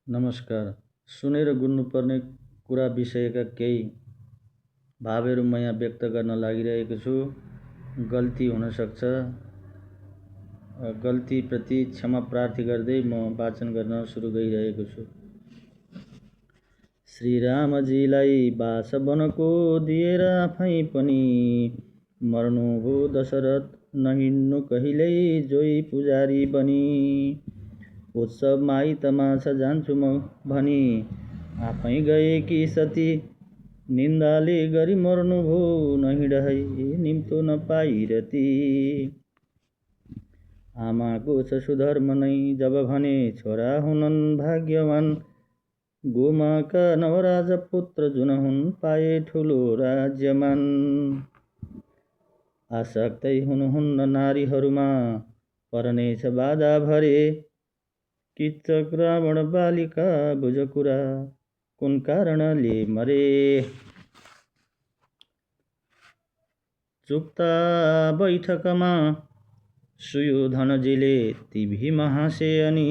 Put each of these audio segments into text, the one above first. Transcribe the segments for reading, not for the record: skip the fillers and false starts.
नमस्कार। सुनेर गुन्नुपर्ने कुरा विषयका केही भावहरू म यहाँ व्यक्त गर्न लागिरहेको छु। गल्ती हुन सक्छ, गल्तीप्रति क्षमा प्रार्थी गर्दै म वाचन गर्न सुरु गरिरहेको छु। श्रीरामजीलाई बास वनको दिएर आफै पनि मर्नुभयो दशरथ, नहिन्नु कहिल्यै जोई पुजारी बनी। उत्सवमा तमासा जान्छु म भनी आफै गएकी सती, निन्दाले गरी मर्नुभयो नहिँड है निम्तो नपाइरती। आमाको छ सुधर्म नै जब भने छोरा हुनन् भाग्यवान, गोमाका नवराज पुत्र जुन हुन् पाए ठुलो राज्यमान। आसक्तै हुनुहुन्न नारीहरूमा पर्नेछ बाधा भरे, किच्चक रावण बालिका बुझ कुरा कुन कारणले मरे। चुक्ता बैठकमा सुयोधनजीले ती भीम हाँसे अनि,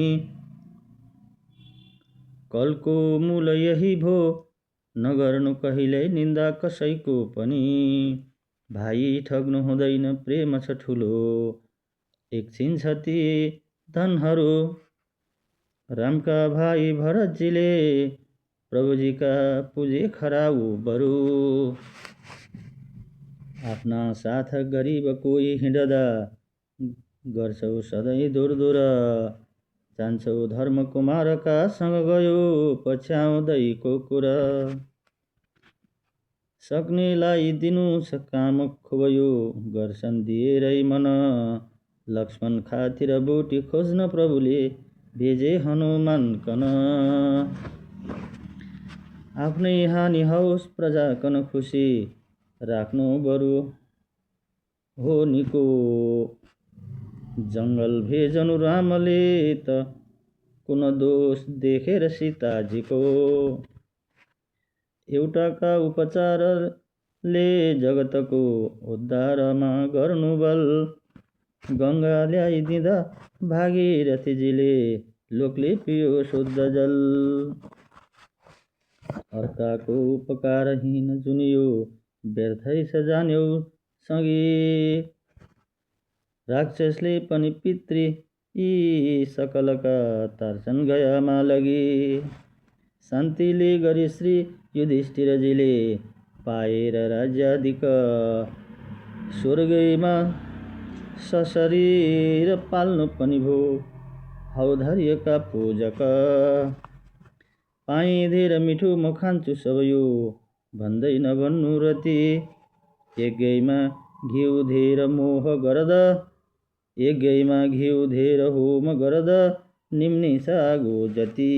कलको मूल यही भो नगर्नु कहिल्यै निन्दा कसैको पनि। भाइ ठग्नु हुँदैन प्रेम छ ठुलो, एकछिन छ ती धनहरू। रामका भाइ भरतजीले प्रभुजीका पुजे खराउ बरु। आफ्ना साथ गरिब कोही हिँड्दा गर्छौ सधैँ दूर, जान्छौ धर्म कुमारका सँग गयो पछ्याउँदैको कुरा। सक्नेलाई दिनु छ काम खुबयो गर्छन् दिएरै मन, लक्ष्मण खातिर बुटी खोज्न प्रभुले भेजे हनुमान कन। आफ्नै हानि होस् प्रजा कन खुसी राख्नु बरु हो निको। जङ्गल भेजनु रामले त कुन दोष देखेर सीताजीको। एउटाका उपचारले जगतको उद्धारमा गर्नु बल, गङ्गा ल्याइदिँदा भागीरथीजीले लोकले पियो शुद्ध जल। अर्काको उपकारहीन जुनियो व्यर्थै छ जान्यौ सँगी, राक्षसले पनि पितृ यी सकलका तार्छन् गयामा लगी। शान्तिले गरी श्री युधिष्ठिरजीले पाएर राज्याधिक, स्वर्गैमा सशरीर पाल्नु पनि भो हौ धैर्यका पूजक। पाएँ धेर मिठो म खान्छु सब यो भन्दै नभन्नु रति, यज्ञमा घिउ धेर मोह गरदा, यज्ञमा घिउ धेर होम गरदा निम्ने सागो जति।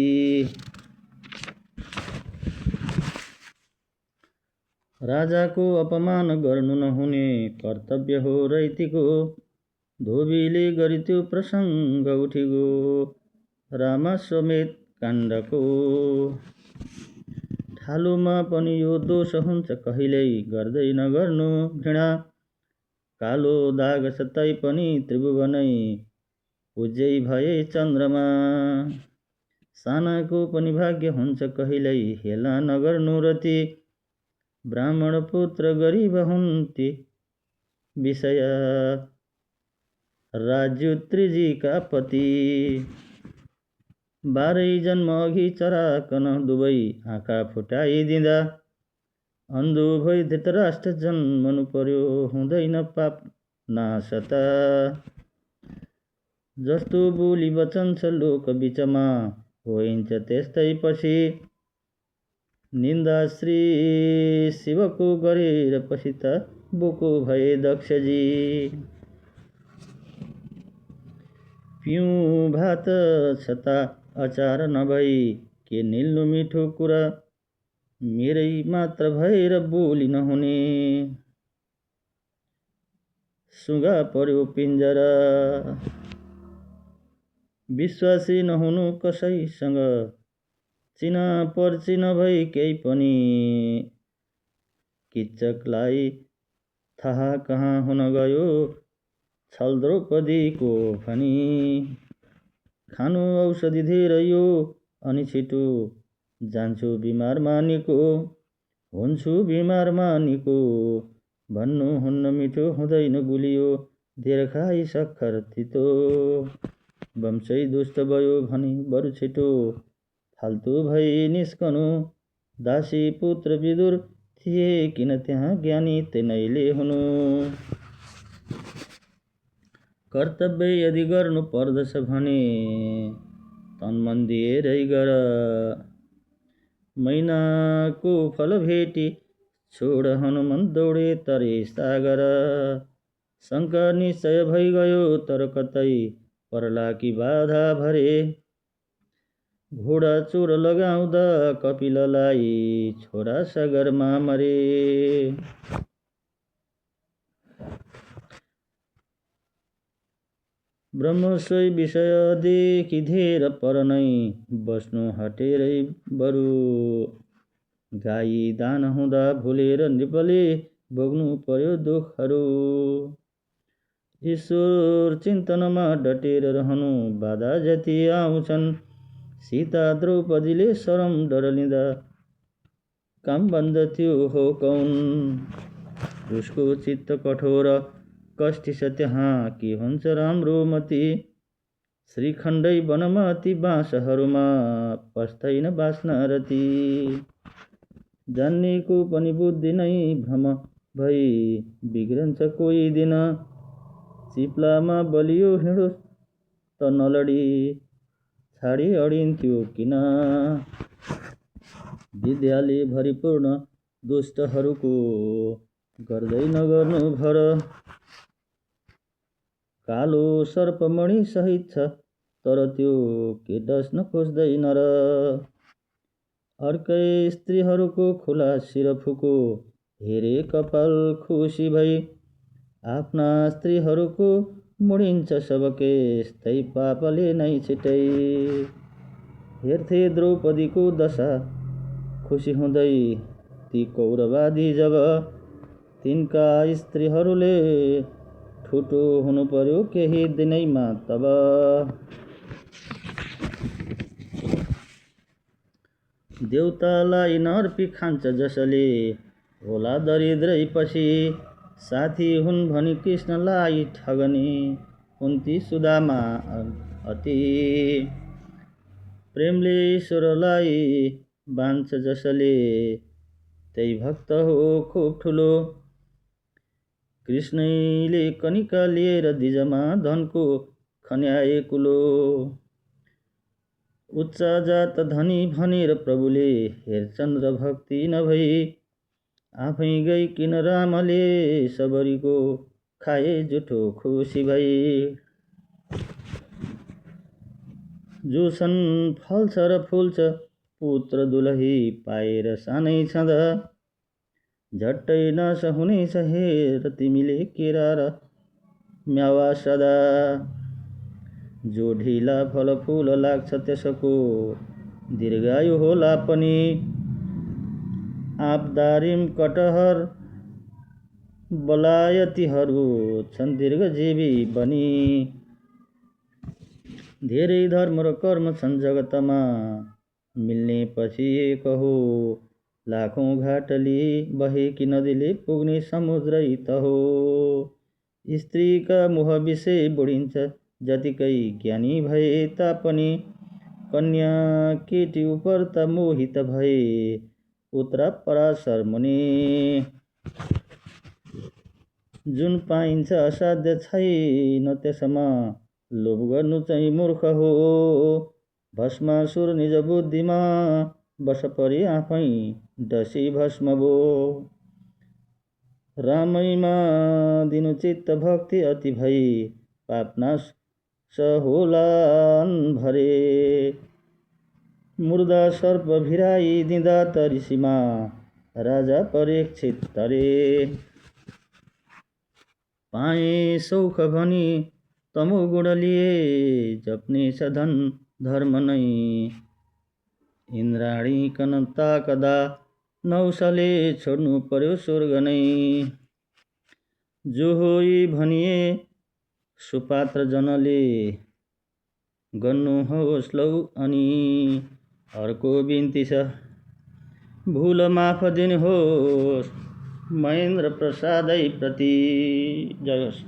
राजाको अपमान गर्नु नहुने कर्तव्य हो रैतिको, धोबीले गरी त्यो प्रसङ्ग उठिगो रामाश्वमेध काण्डको। ठालोमा पनि यो दोष हुन्छ कहिल्यै गर्दै नगर्नु घृणा, कालो दाग छ तै पनि त्रिभुवनै पूज्यै भए चन्द्रमा। सानाको पनि भाग्य हुन्छ कहिल्यै हेला नगर्नु रति, ब्राह्मण पुत्र गरिब हुन् ती विषय राज्युत्रीजीका पति। 12 जन्म अघि चराकन दुवै आँखा फुटाइदिँदा, अन्धो भई धृतराष्ट्र जन्मनु पर्यो हुँदैन पाप नाशता। जस्तो बोली वचन छ लोक बिचमा होइन्छ त्यस्तै पछि, निन्दा श्री शिवको गरेर पछि त बोको भए दक्षजी। पिउँ भात छता अचार नभई के निल्नु मिठो कुरा, मेरै मात्र भएर बोली नहुने सुगा पर्यो पिञ्जरा। विश्वासी नहुनु कसैसँग चिना पर्ची नभई केही पनि, किच्चकलाई थाहा कहाँ हुन गयो छल द्रौपदीको भनी। खानु औषधि धेर यो अनि छिटो जान्छु बिमारमा निको, हुन्छु बिमारमा निको। भन्नुहुन्न मिठो हुँदैन गुलियो, धेर खाई सक्खर तितो। वंशै दुष्ट भयो भने बरु छिटो, फाल्तु भई निस्कनु। दासी पुत्र विदुर थिए किन त्यहाँ, ज्ञानी तिनैले हुनु। कर्तव्य यदि गर्नु पर्दछ भने तन मन दिएरै गर। मैनाको फल भेटी छोड हनुमन दौडे तरे सागर। शङ्का निश्चय भइ गयो तर कतै परला कि बाधा भरे। घोडा चोर लगाउँदा कपिललाई छोरा सागरमा मरे। ब्रह्म सोही विषयदेखि धेर पर नै बस्नु हटेरै बरु। गाई दान हुँदा भुलेर नृपले भोग्नु पर्यो दुखहरू। ईश्वर चिन्तनमा डटेर रहनु बाधा जति आउँछन्। सीता द्रौपदीले शरम डर लिँदा काम बन्दथ्यो हो कौन। उसको चित्त कठोर कष्टी छ त्यहाँ के हुन्छ राम्रो मती। श्रीखण्डै वनमती बाँसहरूमा पस्दैन बाँच्न रती। जान्नेको पनि बुद्धि नै भ्रम भई बिग्रन्छ कोही दिन। चिप्लामा बलियो हिँडो त नलडी छाडी अडिन्थ्यो किन। विद्याले भरिपूर्ण दुष्टहरूको गर्दै नगर्नु भर। कालो सर्पमणि सहित छ तर त्यो के डस्न खोज्दैन र। अर्कै स्त्रीहरूको खुला शिर फुको हेरे कपाल खुसी भई। आफ्ना स्त्रीहरूको मुडिन्छ सब केश तै पापले नै छिटै। हेर्थे द्रौपदीको दशा खुसी हुँदै ती कौरवादी जब। तिनका स्त्रीहरूले ठुटो हुनु पर्यो केही दिनैमा तब। देउतालाई नर्पी खान्छ जसले होला दरिद्रै पछि। साथी हुन् भनी कृष्णलाई ठगने कुन्ती सुदामा अति। प्रेमले ईश्वरलाई बान्छ जसले त्यही भक्त हो खुब ठुलो। कृष्णैले कनिका लिएर दिजमा धनको खन्याए कुलो। उच्च जात धनी भनेर प्रभुले हेर्छन् र भक्ति नभई। आफै गई किन रामले सबरीको खाए जुठो खुसी भई। जुसन फल्छ र फुल्छ पुत्र दुलही पाएर सानै छँदा। झट्टै नाश हुनेछ हेर तिमीले केरा र म्यावा सदा। जो ढिला फलफुल लाग्छ त्यसको दीर्घायु होला पनि। आँप दारिम कटहर बलायतीहरू छन् दीर्घजीवी बनी। धेरै धर्म र कर्म छन् जगतमा मिल्ने पछि एक हो। लाखौँ घाटली बहेकी नदीले पुग्ने समुद्रै त हो। स्त्रीका मोह विषय बढिन्छ जतिकै ज्ञानी भए तापनि। कन्या केटी उपर त मोहित भए उत्र पराशर मुनि। जुन पाइन्छ असाध्य छैन त्यसमा लोभ गर्नु चाहिँ मूर्ख हो। भस्मासुर निज बुद्धिमा बस परी आफै डसी भस्म भो। रामैमा दिनु चित्त भक्ति अति भई पाप नाश होलान् भरे। मुर्दा सर्प भिराई दिँदा त ऋषिमा राजा परीक्षित तरे। पाए सौख भनी तमो गुण लिए जप्ने सधन धर्म नै। इन्द्राणी कन ताकदा नौसले छोड्नु पर्यो स्वर्ग नै। जो होई भनिए सुपात्र जनले गर्नुहोस् लौ अनि। अर्को बिन्ती छ भुल माफ दिनुहोस् महेन्द्र प्रसादै प्रति। जय होस्।